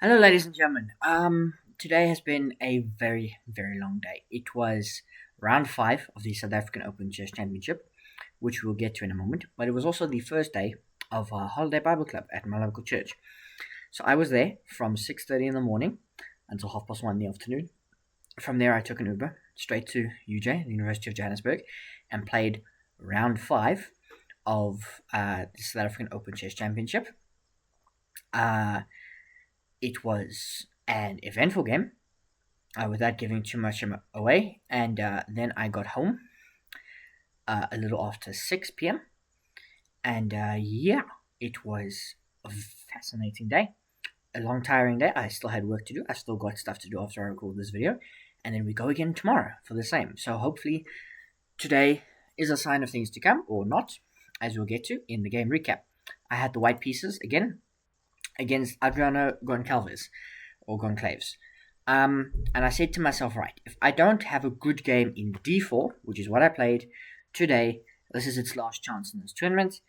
Hello, ladies and gentlemen. Today has been a very, very long day. It was round five of the South African Open Chess Championship, which we'll get to in a moment. But it was also the first day of Holiday Bible Club at my local church. So I was there from 6:30 in the morning until 1:30 in the afternoon. From there, I took an Uber straight to UJ, the University of Johannesburg, and played round five of the South African Open Chess Championship. Uh, it was an eventful game without giving too much away. And then I got home a little after 6 p.m. And yeah, it was a fascinating day. A long, tiring day. I still had work to do. I still got stuff to do after I record this video. And then we go again tomorrow for the same. So hopefully today is a sign of things to come, or not, as we'll get to in the game recap. I had the white pieces again against Adriano Goncalves, or Goncalves. And I said to myself, right, if I don't have a good game in d4, which is what I played today, this is its last chance in this tournament.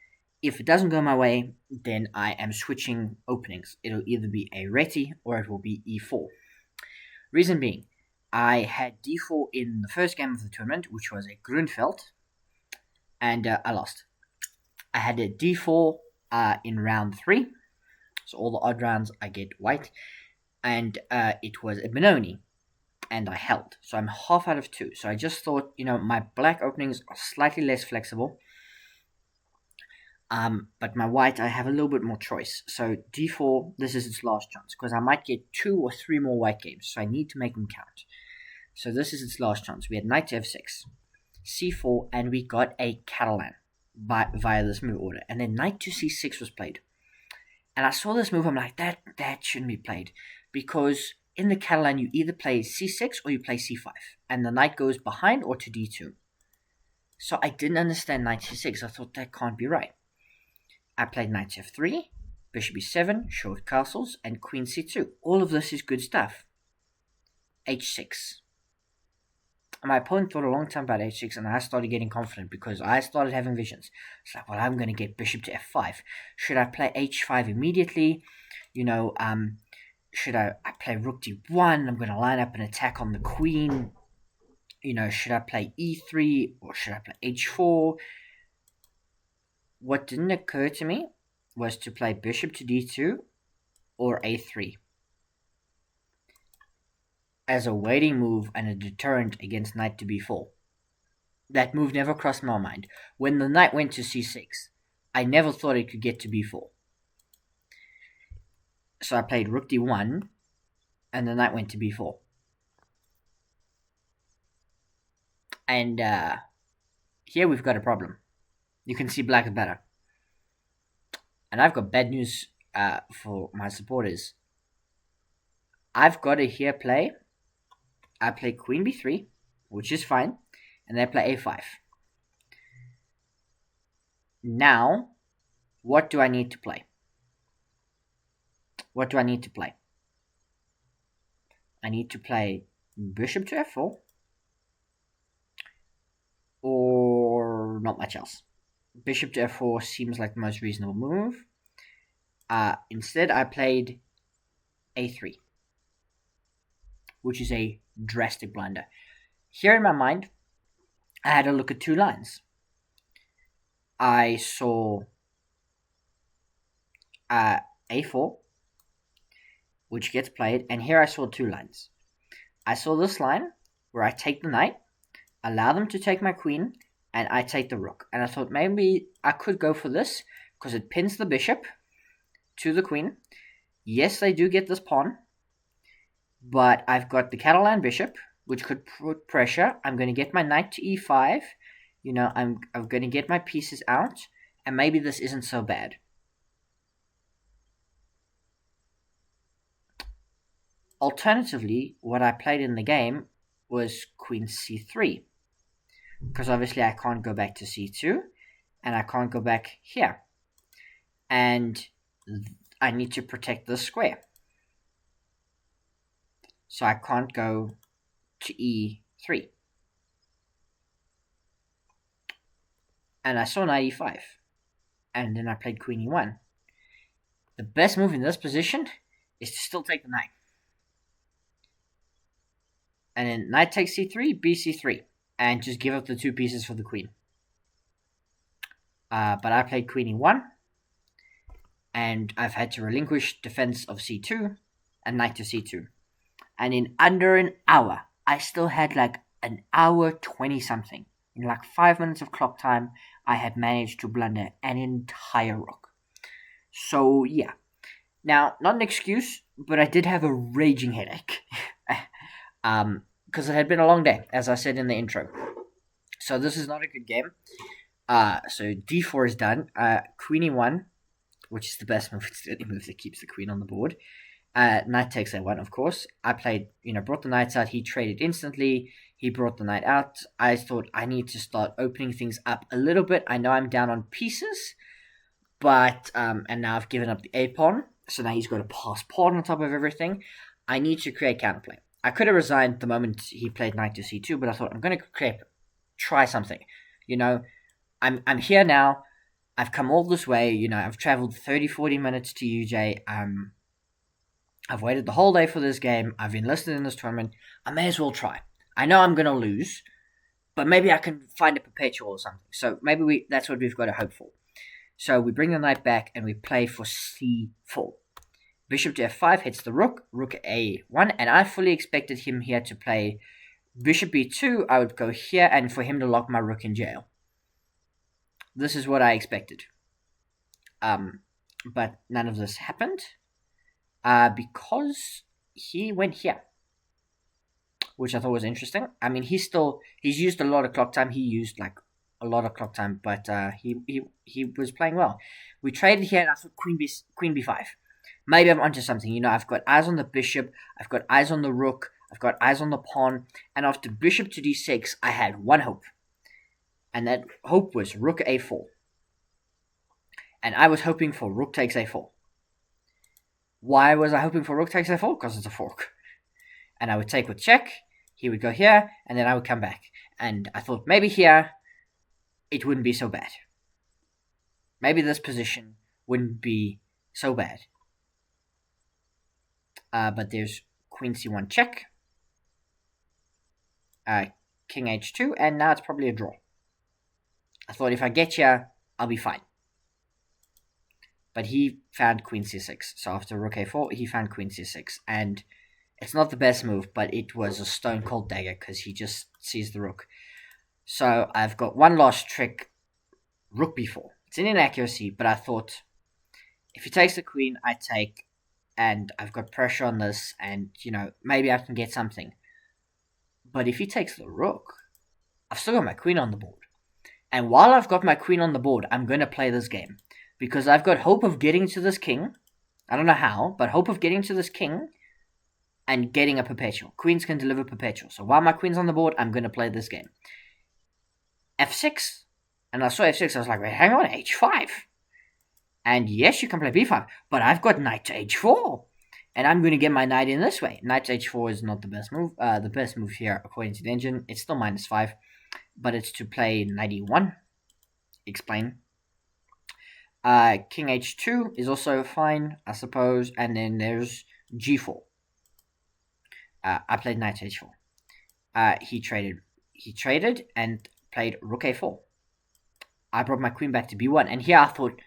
If it doesn't go my way, then I am switching openings. It'll either be a reti or it will be e4. Reason being, I had d4 in the first game of the tournament, which was a Grunfeld, and I lost. I had a d4 in round 3, so all the odd rounds I get white, and it was a Benoni, and I held. So I'm half out of 2. So I just thought, my black openings are slightly less flexible. But my white, I have a little bit more choice. So d4, this is its last chance, because I might get 2 or 3 more white games, so I need to make them count. So this is its last chance. We had knight to f6, c4, and we got a Catalan via this move order. And then knight to c6 was played. And I saw this move, I'm like, that shouldn't be played. Because in the Catalan, you either play c6 or you play c5. And the knight goes behind or to d2. So I didn't understand knight c6. I thought that can't be right. I played knight f3, bishop e7, short castles, and queen c2. All of this is good stuff. h6. My opponent thought a long time about h6, and I started getting confident because I started having visions. It's like, well, I'm going to get bishop to f5. Should I play h5 immediately? Should I play rook d1? I'm going to line up an attack on the queen. Should I play e3 or should I play h4? What didn't occur to me was to play bishop to d2 or a3 as a waiting move and a deterrent against knight to b4. That move never crossed my mind. When the knight went to c6, I never thought it could get to b4. So I played rook d1, and the knight went to b4. And here we've got a problem. You can see black is better. And I've got bad news for my supporters. I've got to here play. I play queen b3, which is fine, and they play a5. Now, what do I need to play? I need to play bishop to f4, or not much else. Bishop to f4 seems like the most reasonable move. Instead, I played a3, which is a drastic blunder. Here in my mind, I had a look at 2 lines. I saw a4, which gets played, and here I saw 2 lines. I saw this line where I take the knight, allow them to take my queen, and I take the rook. And I thought maybe I could go for this because it pins the bishop to the queen. Yes, they do get this pawn, but I've got the Catalan bishop, which could put pressure. I'm going to get my knight to e5. I'm going to get my pieces out, and maybe this isn't so bad. Alternatively, what I played in the game was queen c3, because obviously I can't go back to c2, and I can't go back here. And I need to protect this square. So I can't go to e3. And I saw knight e5. And then I played queen e1. The best move in this position is to still take the knight. And then knight takes c3, bc3, and just give up the 2 pieces for the queen. But I played queen e1, and I've had to relinquish defense of c2 and knight to c2. And in under an hour, I still had like an hour 20 something. In like 5 minutes of clock time, I had managed to blunder an entire rook. So yeah. Now, not an excuse, but I did have a raging headache. Because it had been a long day, as I said in the intro. So this is not a good game. So d4 is done. Queen e1, which is the best move. It's the only move that keeps the queen on the board. Knight takes a1, of course. I played, brought the knights out. He traded instantly. He brought the knight out. I thought I need to start opening things up a little bit. I know I'm down on pieces, but and now I've given up the a pawn. So now he's got a pass pawn on top of everything. I need to create counterplay. I could have resigned the moment he played knight to c2, but I thought I'm going to try something. I'm here now. I've come all this way. I've traveled 30, 40 minutes to UJ. I've waited the whole day for this game. I've enlisted in this tournament. I may as well try. I know I'm going to lose, but maybe I can find a perpetual or something. So maybe that's what we've got to hope for. So we bring the knight back and we play for c4. Bishop to f5 hits the rook, rook a1, and I fully expected him here to play bishop b2. I would go here and for him to lock my rook in jail. This is what I expected. But none of this happened because he went here, which I thought was interesting. I mean, he's used a lot of clock time. He used like a lot of clock time, but he was playing well. We traded here, and I thought queen b5. Maybe I'm onto something. I've got eyes on the bishop. I've got eyes on the rook. I've got eyes on the pawn. And after bishop to d6, I had one hope. And that hope was rook a4. And I was hoping for rook takes a4. Why was I hoping for rook takes a4? Because it's a fork. And I would take with check. He would go here, and then I would come back. And I thought maybe here, it wouldn't be so bad. Maybe this position wouldn't be so bad. But there's queen c1 check. King h2, and now it's probably a draw. I thought if I get here, I'll be fine. But he found queen c6. So after rook a4, he found queen c6. And it's not the best move, but it was a stone-cold dagger because he just sees the rook. So I've got one last trick, rook b4. It's an inaccuracy, but I thought if he takes the queen, I take, and I've got pressure on this, and, maybe I can get something. But if he takes the rook, I've still got my queen on the board. And while I've got my queen on the board, I'm going to play this game. Because I've got hope of getting to this king. I don't know how, but hope of getting to this king and getting a perpetual. Queens can deliver perpetual. So while my queen's on the board, I'm going to play this game. f6. And I saw f6, I was like, wait, hang on, h5. And yes, you can play b5, but I've got knight to h4. And I'm going to get my knight in this way. Knight to h4 is not the best move. The best move here, according to the engine, it's still -5. But it's to play knight e1. Explain. King h2 is also fine, I suppose. And then there's g4. I played knight to h4. He traded and played rook a4. I brought my queen back to b1. And here I thought,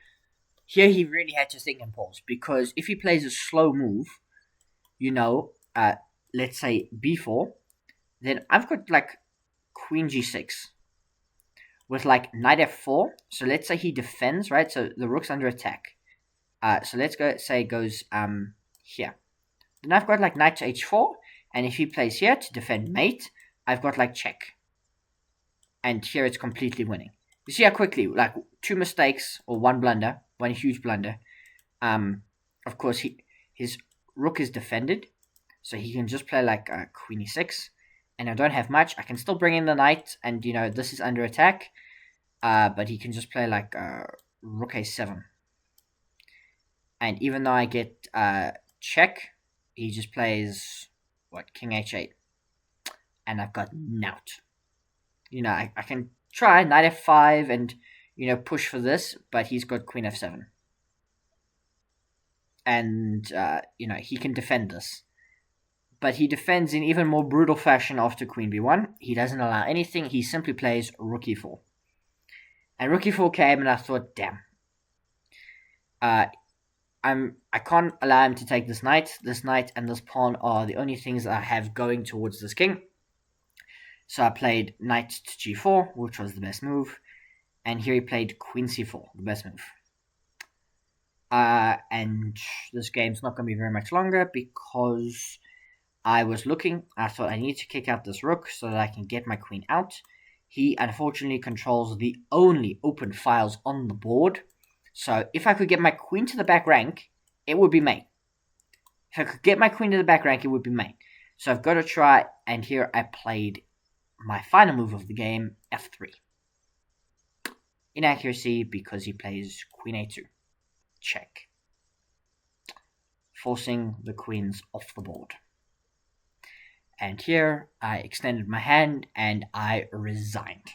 here he really had to think and pause. Because if he plays a slow move, let's say b4, then I've got like queen g6 with like knight f4. So let's say he defends, right? So the rook's under attack. So let's go say it goes here. Then I've got like knight to h4, and if he plays here to defend mate, I've got like check. And here it's completely winning. You see how quickly, like 2 mistakes or 1 blunder, 1 huge blunder. Of course, his rook is defended, so he can just play like queen e6. And I don't have much. I can still bring in the knight, and this is under attack. But he can just play like rook a7. And even though I get check, he just plays king h8, and I've got nout. I can try knight f5 and push for this, but he's got queen f7. and he can defend this. But he defends in even more brutal fashion after queen b1. He doesn't allow anything. He simply plays rook e4. And rook e4 came, and I thought, damn, uh, I can't allow him to take this knight. This knight and this pawn are the only things I have going towards this king. So I played knight to g4, which was the best move, and here he played queen c4, the best move. And this game's not going to be very much longer because I was looking. I thought I need to kick out this rook so that I can get my queen out. He unfortunately controls the only open files on the board. So if I could get my queen to the back rank, it would be mate. If I could get my queen to the back rank, it would be mate. So I've got to try, and here I played my final move of the game, f3. Inaccuracy because he plays queen a2. Check. Forcing the queens off the board. And here I extended my hand and I resigned.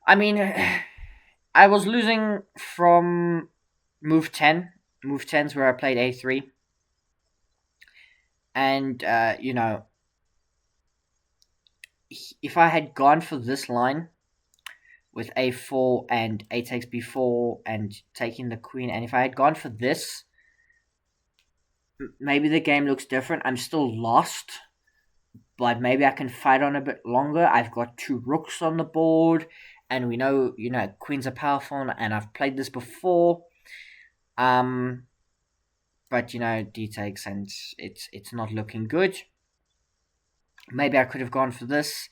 I mean, I was losing from move 10. Move 10's where I played a3. And, if I had gone for this line with a4 and a takes b4 and taking the queen, and if I had gone for this, maybe the game looks different. I'm still lost, but maybe I can fight on a bit longer. I've got 2 rooks on the board, and we know, queens are powerful, and I've played this before. But d takes, and it's not looking good. Maybe I could have gone for this,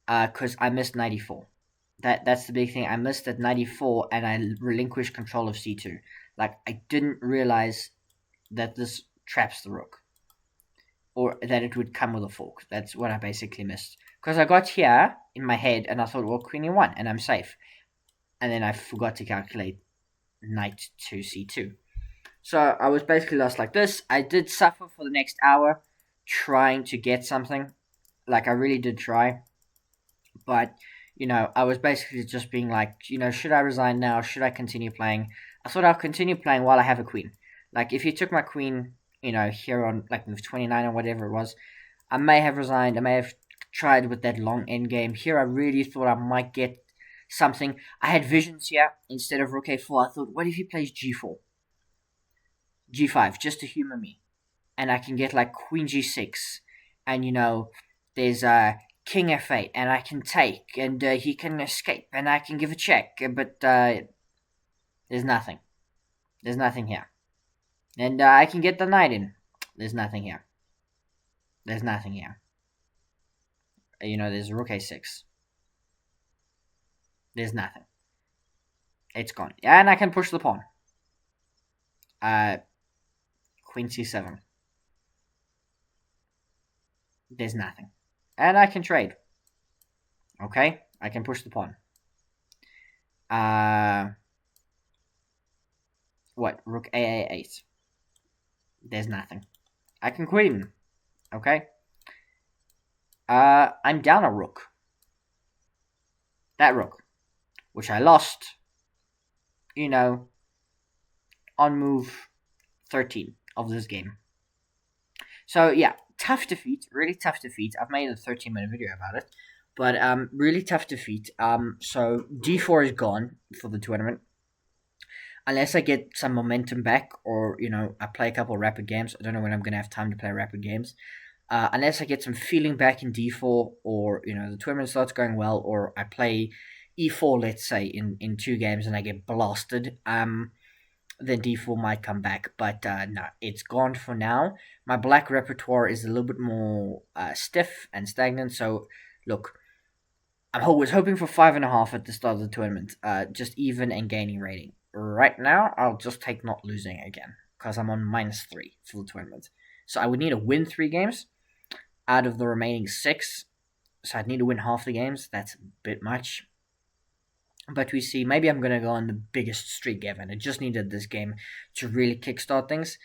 because I missed 94. That's the big thing. I missed at 94, and I relinquished control of c2. Like, I didn't realize that this traps the rook, or that it would come with a fork. That's what I basically missed. Because I got here in my head, and I thought, well, queen e1, and I'm safe. And then I forgot to calculate knight to c2. So I was basically lost like this. I did suffer for the next hour trying to get something. Like, I really did try. But, I was basically just being like, should I resign now? Should I continue playing? I thought I'll continue playing while I have a queen. Like, if you took my queen, here on, like, move 29 or whatever it was, I may have resigned. I may have tried with that long endgame. Here, I really thought I might get something. I had visions here. Instead of rook a4, I thought, what if he plays g4? g5, just to humor me. And I can get, like, queen g6. And, there's king f8, and I can take, and he can escape, and I can give a check. But there's nothing. There's nothing here. And I can get the knight in. There's nothing here. There's nothing here. There's rook a6. There's nothing. It's gone. And I can push the pawn. Queen c7. There's nothing. And I can trade. Okay? I can push the pawn. What? Rook a8. There's nothing. I can queen. Okay? I'm down a rook. That rook. Which I lost, on move 13 of this game. So, yeah, tough defeat. Really tough defeat. I've made a 13-minute video about it. But, really tough defeat. So, d4 is gone for the tournament. Unless I get some momentum back, or, I play a couple of rapid games. I don't know when I'm going to have time to play rapid games. Unless I get some feeling back in d4, or, the tournament starts going well, or I play e4, let's say, in 2 games and I get blasted, then d4 might come back. But no, it's gone for now. My black repertoire is a little bit more stiff and stagnant. So, look, I was hoping for 5.5 at the start of the tournament, just even and gaining rating. Right now, I'll just take not losing again, because I'm on -3 for the tournament. So I would need to win 3 games out of the remaining 6. So I'd need to win half the games. That's a bit much. But we see, maybe I'm going to go on the biggest streak ever. And I just needed this game to really kickstart things.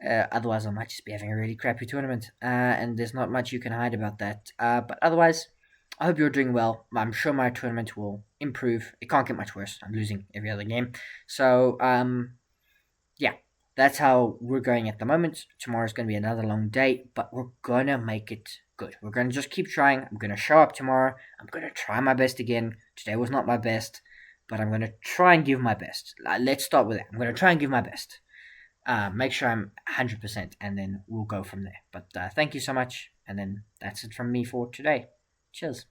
Otherwise, I might just be having a really crappy tournament. And there's not much you can hide about that. But otherwise, I hope you're doing well. I'm sure my tournament will improve. It can't get much worse. I'm losing every other game. So, yeah, that's how we're going at the moment. Tomorrow's going to be another long day, but we're going to make it good. We're going to just keep trying. I'm going to show up tomorrow. I'm going to try my best again. Today was not my best, but I'm going to try and give my best. Let's start with that. I'm going to try and give my best. Make sure I'm 100%, and then we'll go from there. But thank you so much, and then that's it from me for today. Cheers.